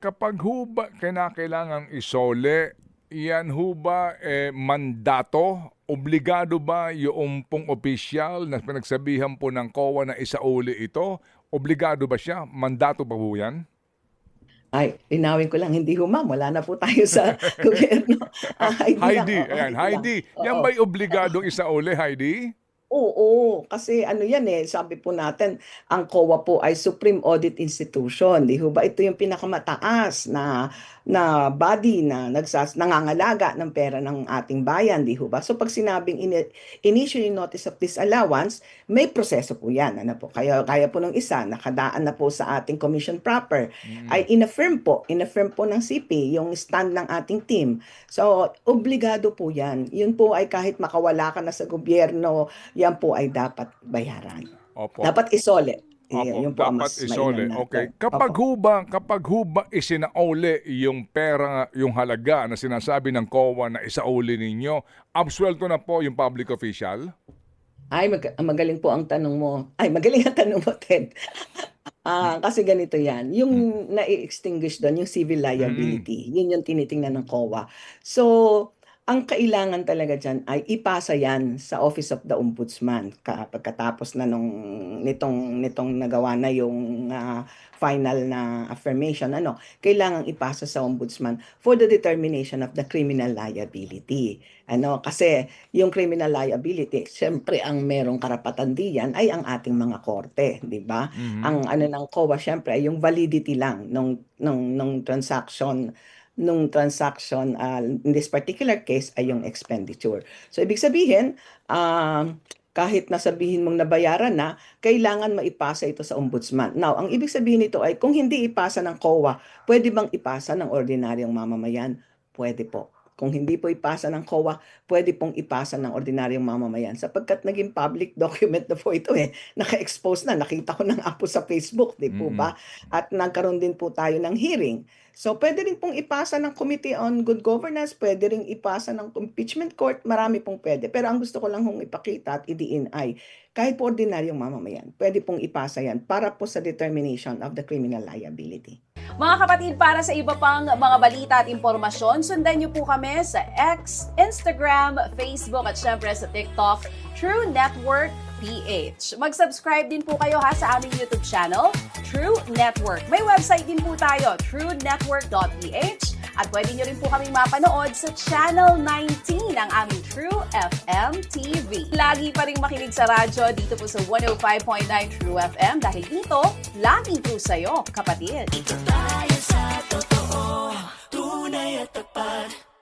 kapag ho ba kinakailangang isole, yan ho ba mandato? Obligado ba yung pong opisyal na pinagsabihan po ng COA na isauli ito? Obligado ba siya? Mandato ba po yan? Ay, linawin ko lang, hindi ho ma'am, wala na po tayo sa gobyerno. Heidi lang, Heidi, oo, ayan, Heidi lang. Heidi, yan Oo. ba'y obligadong isauli, Heidi? Oo, kasi ano yan sabi po natin, ang COA po ay Supreme Audit Institution. Di ho ba ito yung pinakamataas na body na nangangalaga ng pera ng ating bayan, di ho ba? So pag sinabing initially notice of disallowance, may proseso po yan. Ano po? Kaya po ng isa, nakadaan na po sa ating commission proper, ay Mm. inaffirm po ng CP yung stand ng ating team. So obligado po yan. Yun po ay kahit makawala ka na sa gobyerno, yan po ay dapat bayaran. Opo. Dapat isole. Opo, Yun po ang dapat mas mainam isole. Okay. natin. Kapag Opo. ho ba, isinauli yung pera, yung halaga na sinasabi ng COA na isauli ninyo, absuelto na po yung public official? Ay, magaling po ang tanong mo. Ay, magaling ang tanong mo, Ted. Kasi ganito yan. Yung Mm. na-extinguish doon, yung civil Mm. liability, yun yung tinitingnan ng COA. So, ang kailangan talaga dyan ay ipasa yan sa Office of the Ombudsman pagkatapos na nitong nagawa na yung final na affirmation. Kailangan ipasa sa Ombudsman for the determination of the criminal liability. Kasi yung criminal liability, siyempre ang merong karapatan diyan ay ang ating mga korte, di ba? Mhm. Ang ano ng COA syempre ay yung validity lang nung transaction in this particular case ay yung expenditure. So ibig sabihin, kahit nasabihin mong nabayaran na, kailangan maipasa ito sa ombudsman. Now, ang ibig sabihin nito ay kung hindi ipasa ng COA, pwede bang ipasa ng ordinaryong mamamayan? Pwede po. Kung hindi po ipasa ng COA, pwede pong ipasa ng ordinaryong mamamayan sapagkat naging public document na po ito Naka-expose na. Nakita ko ng apo sa Facebook, di po Mm. ba? At nagkaroon din po tayo ng hearing. So pwede rin pong ipasa ng Committee on Good Governance, pwede rin ipasa ng impeachment court, marami pong pwede. Pero ang gusto ko lang hong ipakita at idiin ay kahit po ordinaryong mamamayan, pwede pong ipasa yan para po sa determination of the criminal liability. Mga kapatid, para sa iba pang mga balita at impormasyon, sundan niyo po kami sa X, Instagram, Facebook at syempre sa TikTok, True Network PH. Mag-subscribe din po kayo sa aming YouTube channel, True Network. May website din po tayo, truenetwork.ph, at pwede niyo rin po kaming mapanood sa Channel 19 ng aming True FM TV. Lagi pa rin makinig sa radyo dito po sa 105.9 True FM dahil dito, laging true sa'yo, kapatid. Dito tayo sa totoo, tunay at tapat.